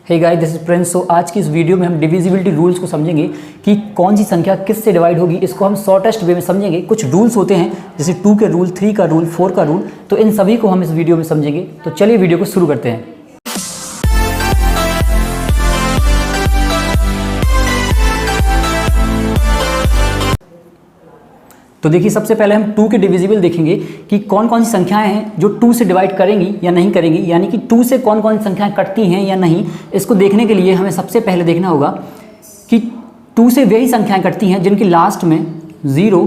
Hey guys, this is Prince. So आज की इस वीडियो में हम डिविजिबिलिटी रूल्स को समझेंगे कि कौन सी संख्या किस से डिवाइड होगी। इसको हम शॉर्टेस्ट वे में समझेंगे। कुछ रूल्स होते हैं जैसे 2 के रूल, 3 का रूल, 4 का रूल, तो इन सभी को हम इस वीडियो में समझेंगे। तो चलिए वीडियो को शुरू करते हैं। तो देखिए, सबसे पहले हम 2 के डिविजिबल देखेंगे कि कौन कौन सी संख्याएं हैं जो 2 से डिवाइड करेंगी या नहीं करेंगी, यानी कि 2 से कौन कौन सी संख्याएं कटती हैं या नहीं। इसको देखने के लिए हमें सबसे पहले देखना होगा कि 2 से वही संख्याएं कटती हैं जिनकी लास्ट में 0,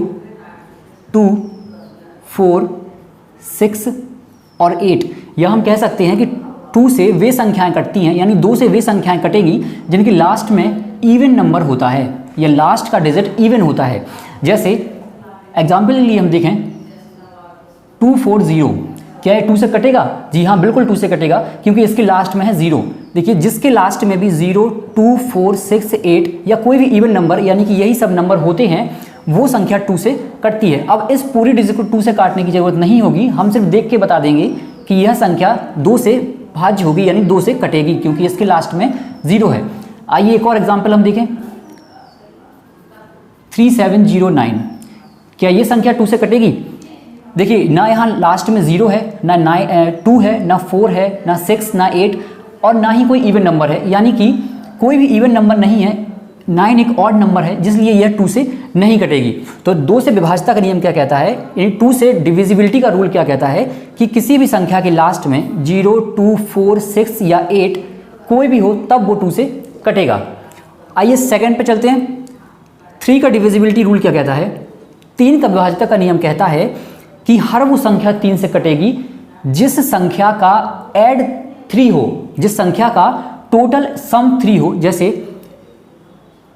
2, 4, 6 और 8, या हम कह सकते हैं कि 2 से वे संख्याएं कटती हैं, यानी 2 से वे संख्याएं कटेंगी जिनकी लास्ट में इवन नंबर होता है या लास्ट का डिजिट इवन होता है। जैसे एग्जाम्पल के लिए हम देखें 240, क्या ये 2 से कटेगा? जी हाँ, बिल्कुल 2 से कटेगा, क्योंकि इसके लास्ट में है 0। देखिए, जिसके लास्ट में भी 0, 2, 4, 6, 8 या कोई भी इवन नंबर, यानी कि यही सब नंबर होते हैं, वो संख्या 2 से कटती है। अब इस पूरी डिजिट को 2 से काटने की जरूरत नहीं होगी, हम सिर्फ देख के बता देंगे कि यह संख्या 2 से भाज्य होगी, यानी 2 से कटेगी, क्योंकि इसके लास्ट में 0 है। आइए एक और एग्जाम्पल हम देखें, 3709, क्या ये संख्या 2 से कटेगी? देखिए, ना यहाँ लास्ट में 0 है, ना 2 है, ना 4 है, ना 6, ना 8 और ना ही कोई इवन नंबर है, यानी कि कोई भी इवन नंबर नहीं है। 9 एक ऑड नंबर है, जिसलिए यह 2 से नहीं कटेगी। तो 2 से विभाज्यता का नियम क्या कहता है, यानी 2 से डिविजिबिलिटी का रूल क्या कहता है कि किसी भी संख्या के लास्ट में 0, 2, 4, 6 या 8 कोई भी हो तब वो 2 से कटेगा। आइए सेकंड पे चलते हैं। 3 का डिविजिबिलिटी रूल क्या कहता है? 3 का विभाज्यता का नियम कहता है कि हर वो संख्या 3 से कटेगी जिस संख्या का ऐड 3 हो, जिस संख्या का टोटल सम 3 हो। जैसे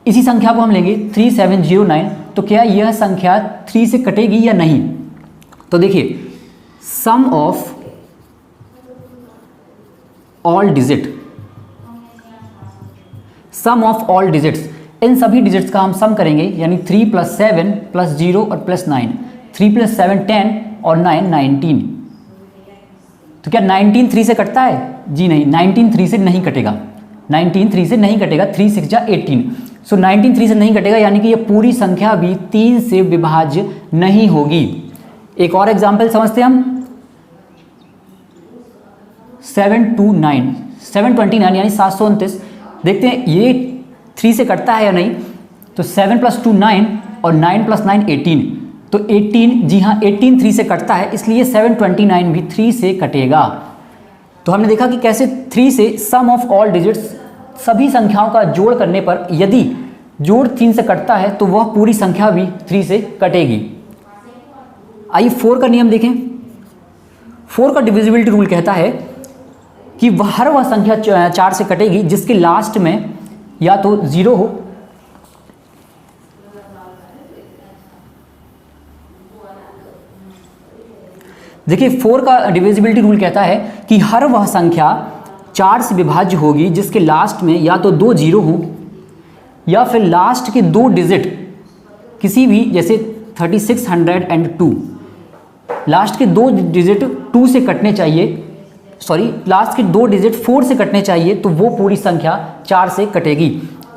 इसी संख्या को हम लेंगे 3709, तो क्या यह संख्या 3 से कटेगी या नहीं? तो देखिए, sum of all digit, sum of all digits, इन सभी डिजिट्स का हम सम करेंगे, यानी 3 + 7 + 0 और +9, 3 + 7 10 और 9 19। तो क्या 19 3 से कटता है? जी नहीं, 19 3 से नहीं कटेगा, 19 3 से नहीं कटेगा। 3 6 जा 18, सो 19 3 से नहीं कटेगा, यानी कि यह पूरी संख्या भी 3 से विभाज्य नहीं होगी। एक और एग्जाम्पल समझते हैं हम, 729 यानी 729, देखते हैं ये 3 से कटता है या नहीं। तो 7 + 2 9 और 9 + 9 18, तो 18, जी हाँ 18 3 से कटता है, इसलिए 729 भी 3 से कटेगा। तो हमने देखा कि कैसे 3 से सम ऑफ ऑल डिजिट्स, सभी संख्याओं का जोड़ करने पर यदि जोड़ 3 से कटता है तो वह पूरी संख्या भी 3 से कटेगी। आइए 4 का नियम देखें। 4 का डिविजिबिलिटी रूल कहता है कि हर वह संख्या 4 से कटेगी जिसके लास्ट में या तो 0 हो, देखिए 4 का डिविजिबिलिटी रूल कहता है कि हर वह संख्या 4 से विभाज्य होगी जिसके लास्ट में या तो 2 0 हो या फिर लास्ट के 2 डिजिट किसी भी, जैसे 3602, लास्ट के 2 डिजिट 2 से कटने चाहिए, सॉरी लास्ट के 2 डिजिट 4 से कटने चाहिए, तो वो पूरी संख्या 4 से कटेगी।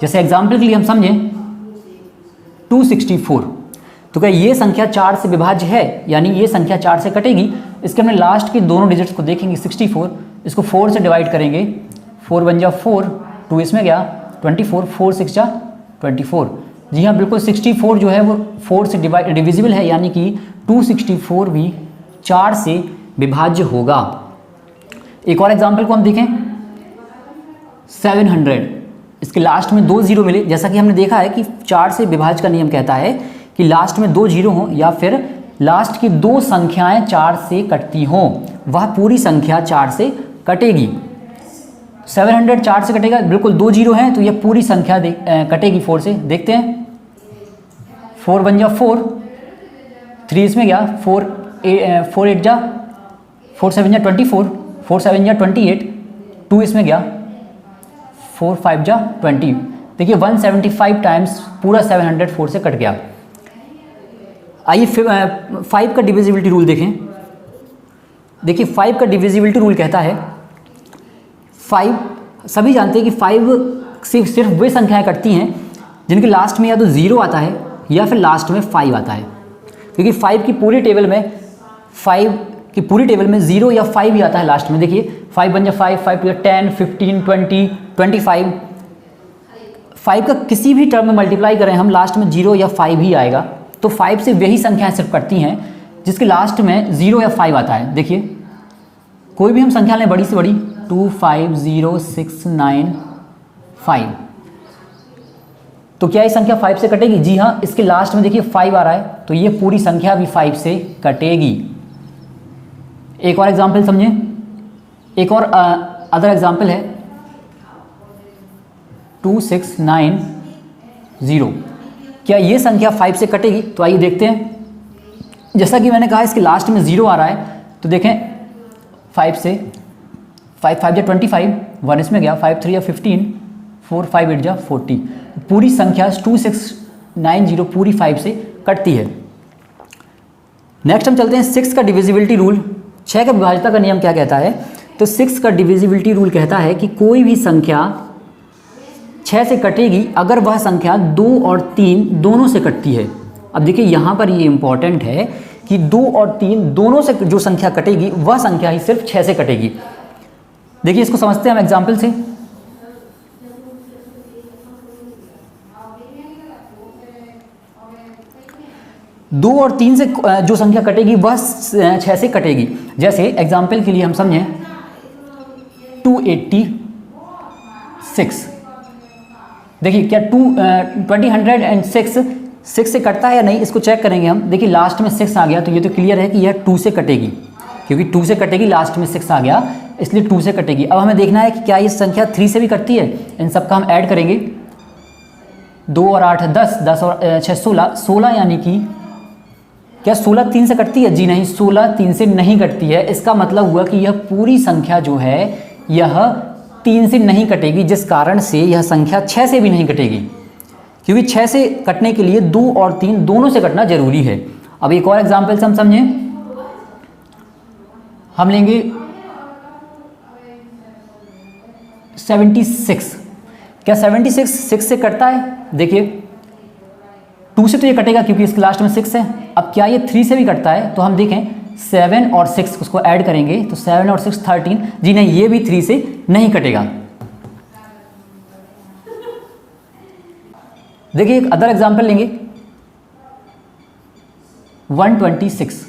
जैसे एग्जाम्पल के लिए हम समझें 264, तो क्या ये संख्या 4 से विभाज्य है, यानी ये संख्या 4 से कटेगी। इसके हमने लास्ट के दोनों डिजिट्स को देखेंगे, 64, इसको 4 से डिवाइड करेंगे, 4 × 1 = 4, 2 इसमें गया 24, 4 × 6 = 24। जी हाँ, बिल्कुल 64 जो है वो 4 से डिविजिबल है, यानी कि 264 भी 4 से विभाज्य होगा। एक और एग्जाम्पल को हम देखें, 700, इसके लास्ट में 2 0 मिले। जैसा कि हमने देखा है कि 4 से विभाज्य का नियम कहता है कि लास्ट में 2 0 हों या फिर लास्ट की 2 संख्याएं 4 से कटती हों, वह पूरी संख्या 4 से कटेगी। 700 4 से कटेगा, बिल्कुल 2 0 हैं, तो यह पूरी संख्या कटेगी 4 से। देखते हैं, 4 × 1 = 4, 3 इसमें गया, 4 8 जा 4 7 जा 24, 4 7 जा 28, 2 इसमें गया, 4 5 जा 20। देखिए 175 टाइम्स पूरा 700 4 से कट गया। आइए 5 का डिविजिबिलिटी रूल देखें। देखिए 5 का डिविजिबिलिटी रूल कहता है 5 सभी जानते हैं कि 5 से सिर्फ वे संख्याएं कटती हैं जिनके लास्ट में या तो 0 आता है या फिर लास्ट में 5 आता है, क्योंकि 5 की पूरी टेबल में 0 या 5 ही आता है लास्ट में। देखिए 5 बन जा 5, 5 टू 10, 15, 20, 25। 5 का किसी भी टर्म में मल्टीप्लाई करें हम, लास्ट में 0 या 5 ही आएगा। तो 5 से वही संख्याएं सिर्फ कटती हैं जिसके लास्ट में 0 या 5 आता है। देखिए कोई भी हम संख्या लें बड़ी से बड़ी, 2, 5, 0, 6, 9, 5, तो क्या ये संख्या 5 से कटेगी? जी हाँ, इसके लास्ट में देखिए 5 आ रहा है, तो ये पूरी संख्या भी 5 से कटेगी। एक और एग्जाम्पल समझें, एक और अदर एग्जाम्पल है 2, 6, 9, 0। क्या ये संख्या 5 से कटेगी? तो आइए देखते हैं। जैसा कि मैंने कहा इसके लास्ट में 0 आ रहा है, तो देखें 5 से 5 5 जा 25, 1 इसमें गया, 5 3 या 15, 4 5 8 जा 40। पूरी संख्या 2, 6, 9, 0 पूरी 5 से कटती है। नेक्स्ट हम चलते हैं 6 का डिविजिबिलिटी रूल। 6 का विभाज्यता का नियम क्या कहता है? तो 6 का डिविजिबिलिटी रूल कहता है कि कोई भी संख्या 6 से कटेगी अगर वह संख्या 2 और 3 दोनों से कटती है। अब देखिए यहाँ पर ये इंपॉर्टेंट है कि 2 और 3 दोनों से जो संख्या कटेगी वह संख्या ही सिर्फ 6 से कटेगी। देखिए इसको समझते हैं हम एग्जाम्पल से। दो और 3 से जो संख्या कटेगी वह 6 से कटेगी। जैसे एग्जाम्पल के लिए हम समझें 286। देखिए क्या 6 से कटता है या नहीं, इसको चेक करेंगे हम। देखिए लास्ट में 6 आ गया, तो ये तो क्लियर है कि यह 2 से कटेगी, क्योंकि 2 से कटेगी, लास्ट में 6 आ गया इसलिए 2 से कटेगी। अब हमें देखना है कि क्या ये संख्या 3 से भी कटती है। इन सब का हम ऐड करेंगे, 2 और 8 10, 10 और 6 16, 16 यानी कि क्या 16 3 से कटती है? जी नहीं, 16 3 से नहीं कटती है। इसका मतलब हुआ कि यह पूरी संख्या जो है यह 3 से नहीं कटेगी, जिस कारण से यह संख्या 6 से भी नहीं कटेगी, क्योंकि 6 से कटने के लिए 2 और 3 दोनों से कटना जरूरी है। अब एक और एग्जाम्पल से हम समझें, हम लेंगे 76। क्या 76 6 से कटता है? देखिए 2 से तो ये कटेगा क्योंकि इसके लास्ट में 6 है। अब क्या ये 3 से भी कटता है? तो हम देखें 7 और 6 उसको ऐड करेंगे तो 7 और 6 13। जी नहीं, ये भी 3 से नहीं कटेगा। देखिए एक अदर एग्जांपल लेंगे 126।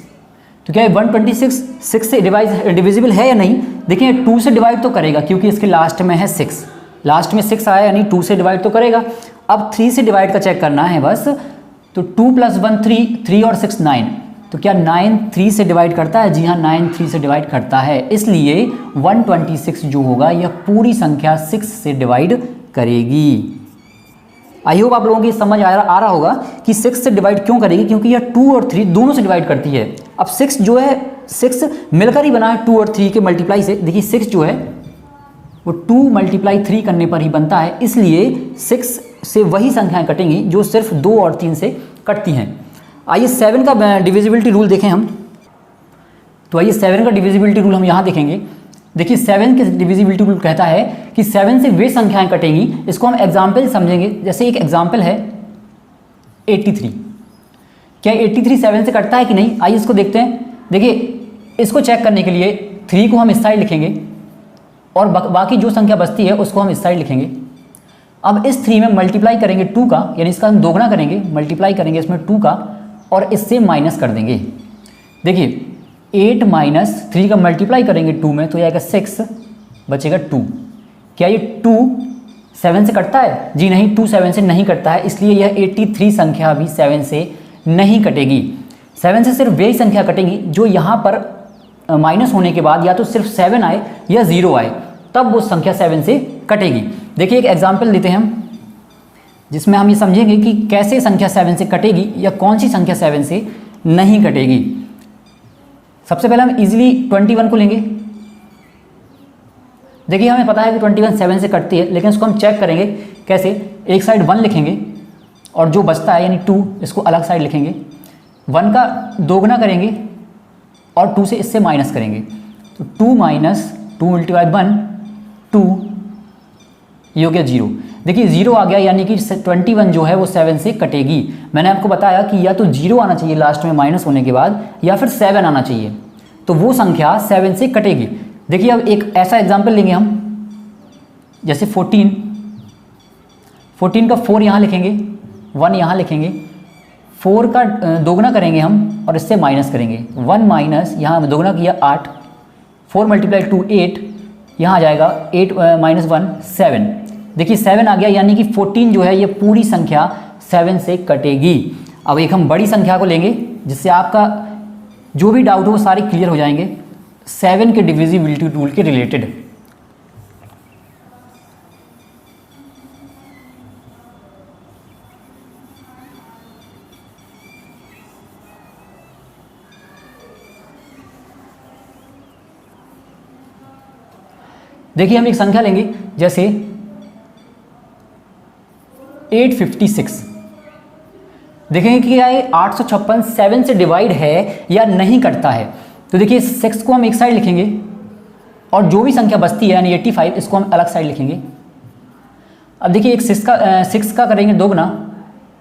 तो क्या 126 6 से डिविजिबल है या नहीं? देखिए 2 से डिवाइड तो करेगा क्योंकि इसके लास्ट में है 6, लास्ट में 6 आया यानी 2 से डिवाइड तो करेगा। अब 3 से डिवाइड का चेक करना है बस, तो 2 + 1 3, 3 और 6 9। तो क्या 9 3 से डिवाइड करता है? जी हाँ, 9 3 से डिवाइड करता है, इसलिए 126 जो होगा यह पूरी संख्या 6 से डिवाइड करेगी। आई होप आप लोगों की समझ आ रहा होगा कि 6 से डिवाइड क्यों करेगी, क्योंकि यह 2 और 3 दोनों से डिवाइड करती है। अब 6 जो है 6 मिलकर ही बना है 2 और 3 के मल्टीप्लाई से। देखिए 6 जो है वो 2 × 3 करने पर ही बनता है, इसलिए 6 से वही संख्याएं कटेंगी जो सिर्फ 2 और 3 से कटती हैं। आइए 7 का डिविजिबिलिटी रूल देखें हम। तो आइए 7 का डिविजिबिलिटी रूल हम यहाँ देखेंगे। देखिए 7 के डिविजिबिलिटी रूल कहता है कि 7 से वे संख्याएं कटेंगी। इसको हम एग्जाम्पल समझेंगे। जैसे एक एग्जाम्पल है 83। क्या 83 7 से कटता है कि नहीं? आइए इसको देखते हैं। देखिए इसको चेक करने के लिए 3 को हम इस साइड लिखेंगे और बाकी जो संख्या बचती है उसको हम इस साइड लिखेंगे। अब इस 3 में मल्टीप्लाई करेंगे 2 का, यानी इसका हम दोगुना करेंगे, मल्टीप्लाई करेंगे इसमें 2 का और इससे माइनस कर देंगे। देखिए 8 - 3 का मल्टीप्लाई करेंगे 2 में तो यह आएगा 6, बचेगा 2। क्या ये 2 7 से कटता है? जी नहीं, 2 7 से नहीं कटता है, इसलिए यह 83 संख्या भी 7 से नहीं कटेगी। 7 से सिर्फ वही संख्या कटेगी जो यहाँ पर माइनस होने के बाद या तो सिर्फ 7 आए या 0 आए, तब वो संख्या 7 से कटेगी। देखिए एक एग्जाम्पल देते हैं हम, जिसमें हम ये समझेंगे कि कैसे संख्या 7 से कटेगी या कौन सी संख्या 7 से नहीं कटेगी। सबसे पहले हम इजीली 21 को लेंगे। देखिए हमें पता है कि 21 7 से कटती है, लेकिन इसको हम चेक करेंगे कैसे। एक साइड 1 लिखेंगे और जो बचता है यानी 2 इसको अलग साइड लिखेंगे। 1 का दोगुना करेंगे और 2 से इससे माइनस करेंगे। तो 2 - 2 × 1 2, ये हो गया 0। देखिए 0 आ गया यानी कि 21 जो है वो 7 से कटेगी। मैंने आपको बताया कि या तो 0 आना चाहिए लास्ट में माइनस होने के बाद, या फिर 7 आना चाहिए, तो वो संख्या 7 से कटेगी। देखिए अब एक ऐसा एग्जाम्पल लेंगे हम, जैसे 14 का 4 यहाँ लिखेंगे, 1 यहाँ लिखेंगे, 4 का दोगुना करेंगे हम और इससे माइनस करेंगे, 1 माइनस यहाँ दोगुना किया 8, 4 मल्टीप्लाई 2 8, यहाँ आ जाएगा 8 माइनस 1 7। देखिए 7 आ गया यानी कि 14 जो है ये पूरी संख्या 7 से कटेगी। अब एक हम बड़ी संख्या को लेंगे जिससे आपका जो भी डाउट हो वो सारे क्लियर हो जाएंगे 7 के डिविजिबिलिटी रूल के रिलेटेड। देखिए हम एक संख्या लेंगे जैसे 856। देखेंगे कि क्या ये 856 7 से डिवाइड है या नहीं करता है। तो देखिए 6 को हम एक साइड लिखेंगे और जो भी संख्या बचती है यानी 85 इसको हम अलग साइड लिखेंगे। अब देखिए एक 6 का करेंगे दोगुना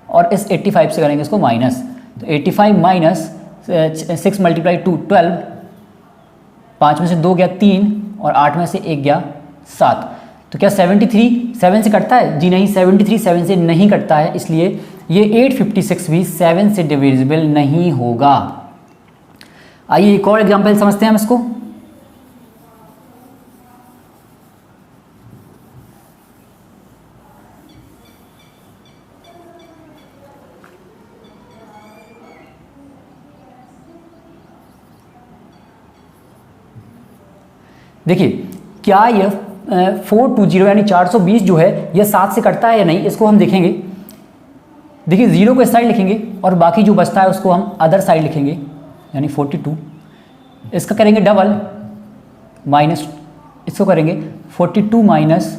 और इस 85 से करेंगे इसको माइनस, तो 85 माइनस 6 मल्टीप्लाई 2 12, 5 में से 2 गया 3 और 8 में से 1 गया 7। तो क्या 73 7 से कटता है? जी नहीं, 73 7 से नहीं कटता है, इसलिए ये 856 भी 7 से डिविजिबल नहीं होगा। आइए एक और एग्जांपल समझते हैं हम इसको। देखिए क्या यह 420 यानी 420 जो है यह 7 से कटता है या नहीं, इसको हम देखेंगे। देखिए 0 को इस साइड लिखेंगे और बाकी जो बचता है उसको हम अदर साइड लिखेंगे यानी 42। इसका करेंगे डबल माइनस, इसको करेंगे 42 माइनस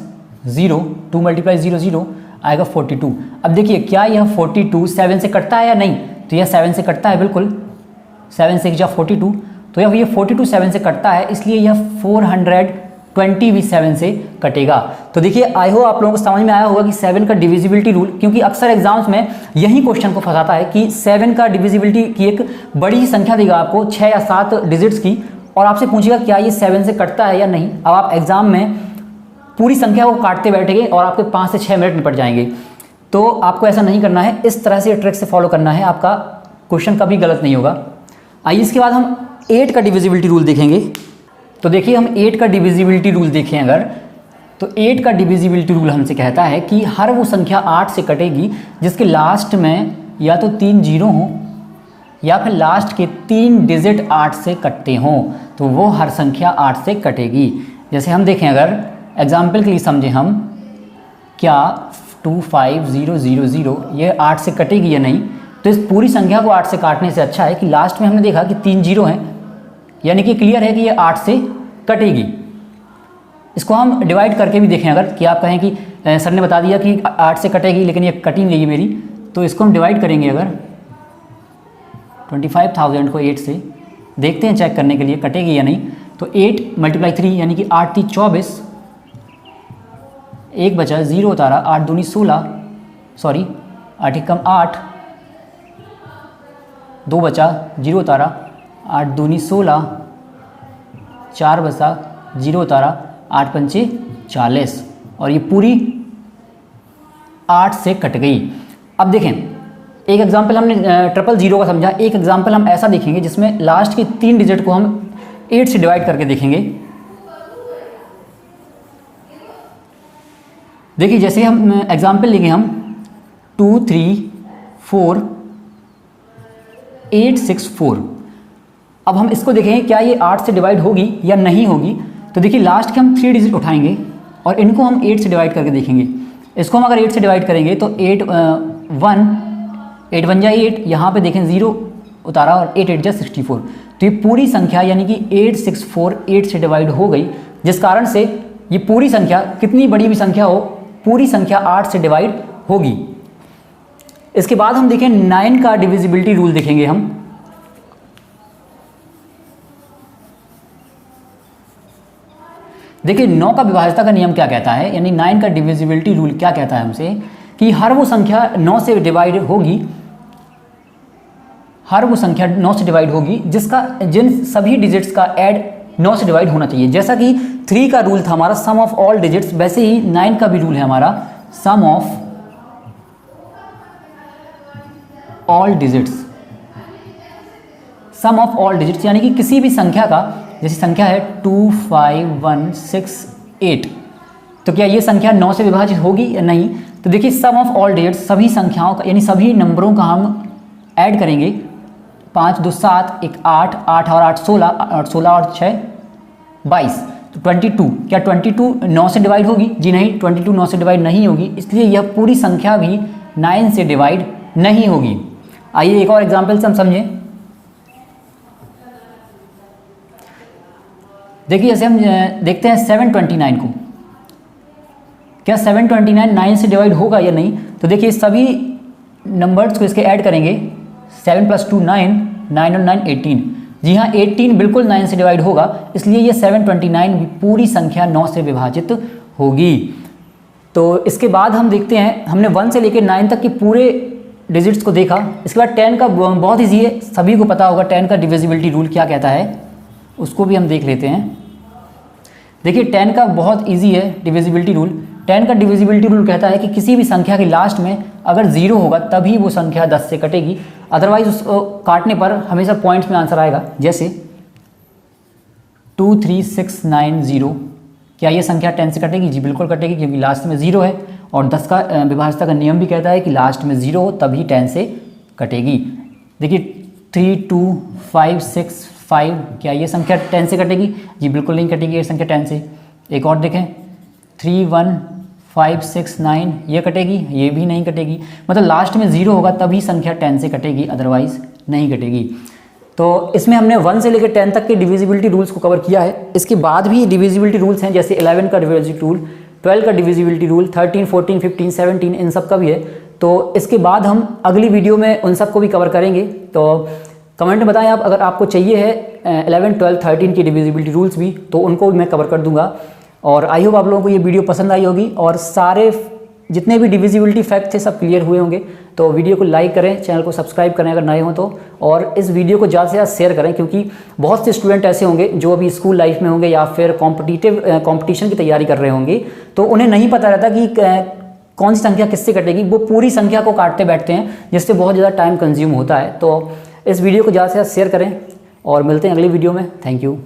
0, 2 मल्टीप्लाई 0 0 आएगा 42। अब देखिए क्या यह 42 7 से कटता है या नहीं, तो यह 7 से कटता है बिल्कुल, 7 से 42, तो यह 42 7 से कटता है, इसलिए यह 420 भी 7 से कटेगा। तो देखिए आई होप आप लोगों को समझ में आया होगा कि 7 का डिविजिबिलिटी रूल, क्योंकि अक्सर एग्जाम्स में यही क्वेश्चन को फंसाता है कि 7 का डिविजिबिलिटी की एक बड़ी संख्या देगा आपको 6 या 7 डिजिट्स की और आपसे पूछेगा क्या ये 7 से कटता है या नहीं। अब आप एग्जाम में पूरी संख्या को काटते बैठेंगे और आपके 5 से 6 मिनट निपट जाएंगे। तो आपको ऐसा नहीं करना है, इस तरह से ट्रिक से फॉलो करना है, आपका क्वेश्चन कभी गलत नहीं होगा। आइए इसके बाद हम 8 का डिविजिबिलिटी रूल देखेंगे। तो देखिए हम 8 का डिविजिबिलिटी रूल देखें अगर, तो 8 का डिविजिबिलिटी रूल हमसे कहता है कि हर वो संख्या 8 से कटेगी जिसके लास्ट में या तो 3 जीरो हों या फिर लास्ट के 3 डिजिट 8 से कटते हों, तो वो हर संख्या 8 से कटेगी। जैसे हम देखें अगर एग्जाम्पल के लिए समझें हम, क्या 25000 ये 8 से कटेगी या नहीं, तो इस पूरी संख्या को 8 से काटने से अच्छा है कि लास्ट में हमने देखा कि 3 जीरो हैं, यानी कि क्लियर है कि ये 8 से कटेगी। इसको हम डिवाइड करके भी देखें अगर, कि आप कहें कि सर ने बता दिया कि 8 से कटेगी लेकिन ये कटी नहीं गई मेरी, तो इसको हम डिवाइड करेंगे अगर 25,000 को 8 से, देखते हैं चेक करने के लिए कटेगी या नहीं। तो 8 मल्टीप्लाई 3 यानी कि 8 3 24, 1 बचा 0 उतारा, 8 दूनी 16, सॉरी 8 एक कम 8, 2 बचा 0 उतारा, 8 दूनी 16, 4 बचा 0 उतारा, 8 पंचे 40 और ये पूरी 8 से कट गई। अब देखें एक एग्जाम्पल हमने 000 का समझा, एक एग्जाम्पल हम ऐसा देखेंगे जिसमें लास्ट के 3 डिजिट को हम 8 से डिवाइड करके देखेंगे। देखिए जैसे हम एग्जाम्पल लेंगे हम 2 3 4 8 6 4। अब हम इसको देखेंगे क्या ये 8 से डिवाइड होगी या नहीं होगी। तो देखिए लास्ट के हम 3 डिजिट उठाएंगे और इनको हम 8 से डिवाइड करके देखेंगे। इसको हम अगर 8 से डिवाइड करेंगे तो 8 1 जा 8, यहाँ पे देखें 0 उतारा और 8 8 जा 64। तो ये पूरी संख्या यानी कि 864 8 से डिवाइड हो गई, जिस कारण से ये पूरी संख्या कितनी बड़ी भी संख्या हो पूरी संख्या 8 से डिवाइड होगी। इसके बाद हम देखें 9 का डिविजिबिलिटी रूल देखेंगे हम। देखिए 9 का विभाज्यता का नियम क्या कहता है, यानी 9 का डिविजिबिलिटी रूल क्या कहता है हमसे कि हर वो संख्या 9 से डिवाइड होगी, हर वो संख्या 9 से डिवाइड होगी जिन सभी डिजिट्स का ऐड 9 से डिवाइड होना चाहिए। जैसा कि 3 का रूल था हमारा सम ऑफ ऑल डिजिट्स, वैसे ही 9 का भी रूल है हमारा sum of all digits, sum of all digits यानी कि किसी भी संख्या का, जैसी संख्या है 2 5 1 6 8, तो क्या ये संख्या 9 से विभाजित होगी या नहीं। तो देखिए सम ऑफ ऑल डिजिट्स, सभी संख्याओं का यानी सभी नंबरों का हम ऐड करेंगे, 5 2 7 1 8, 8 और 8 16, 16 और 6 22, तो 22। क्या 22 9 से डिवाइड होगी? जी नहीं, 22 9 से डिवाइड नहीं होगी, इसलिए यह पूरी संख्या भी 9 से डिवाइड नहीं होगी। आइए एक और एग्जाम्पल से हम समझें। देखिए जैसे हम देखते हैं 729 को, क्या 729 9 से डिवाइड होगा या नहीं। तो देखिए सभी नंबर्स को इसके ऐड करेंगे, 7 + 2 9, 9 और 9 18। जी हाँ 18 बिल्कुल 9 से डिवाइड होगा, इसलिए ये 729 भी पूरी संख्या 9 से विभाजित होगी। तो इसके बाद हम देखते हैं, हमने 1 से लेकर 9 तक के पूरे डिजिट्स को देखा। इसके बाद 10 का बहुत ईजी है, सभी को पता होगा 10 का डिविजिबिलिटी रूल क्या कहता है, उसको भी हम देख लेते हैं। देखिए 10 का बहुत इजी है डिविजिबिलिटी रूल। 10 का डिविजिबिलिटी रूल कहता है कि किसी भी संख्या के लास्ट में अगर 0 होगा तभी वो संख्या 10 से कटेगी, अदरवाइज उसको काटने पर हमेशा पॉइंट्स में आंसर आएगा। जैसे 2 3 6 9 0, क्या ये संख्या 10 से कटेगी? जी बिल्कुल कटेगी, क्योंकि लास्ट में 0 है और 10 का विभाज्यता का नियम भी कहता है कि लास्ट में 0 हो तभी 10 से कटेगी। देखिए 3 2 5 6 5, क्या ये संख्या 10 से कटेगी? जी बिल्कुल नहीं कटेगी ये संख्या 10 से। एक और देखें 3 1 5 6 9, ये कटेगी? ये भी नहीं कटेगी। मतलब लास्ट में 0 होगा तभी संख्या 10 से कटेगी, अदरवाइज नहीं कटेगी। तो इसमें हमने 1 से लेकर 10 तक के डिविजिबिलिटी रूल्स को कवर किया है। इसके बाद भी डिविजिबिलिटी रूल्स हैं, जैसे 11 का डिविजिबिलिटी रूल, 12 का डिविजिबिलिटी रूल, 13 14 15 17 इन सब का भी है। तो इसके बाद हम अगली वीडियो में उन सब को भी कवर करेंगे। तो कमेंट में बताएं आप, अगर आपको चाहिए है 11 12 13 की डिविजिबिलिटी रूल्स भी, तो उनको भी मैं कवर कर दूंगा। और आई होप आप लोगों को ये वीडियो पसंद आई होगी और सारे जितने भी डिविजिबिलिटी फैक्ट थे सब क्लियर हुए होंगे। तो वीडियो को लाइक करें, चैनल को सब्सक्राइब करें अगर नए हो तो, और इस वीडियो को ज़्यादा से ज़्यादा शेयर करें, क्योंकि बहुत से स्टूडेंट ऐसे होंगे जो अभी स्कूल लाइफ में होंगे या फिर कॉम्पिटिशन की तैयारी कर रहे होंगे, तो उन्हें नहीं पता रहता कि कौन सी संख्या किससे कटेगी। वो पूरी संख्या को काटते बैठते हैं, जिससे बहुत ज़्यादा टाइम कंज्यूम होता है। तो इस वीडियो को ज़्यादा से ज़्यादा शेयर करें और मिलते हैं अगली वीडियो में। Thank you.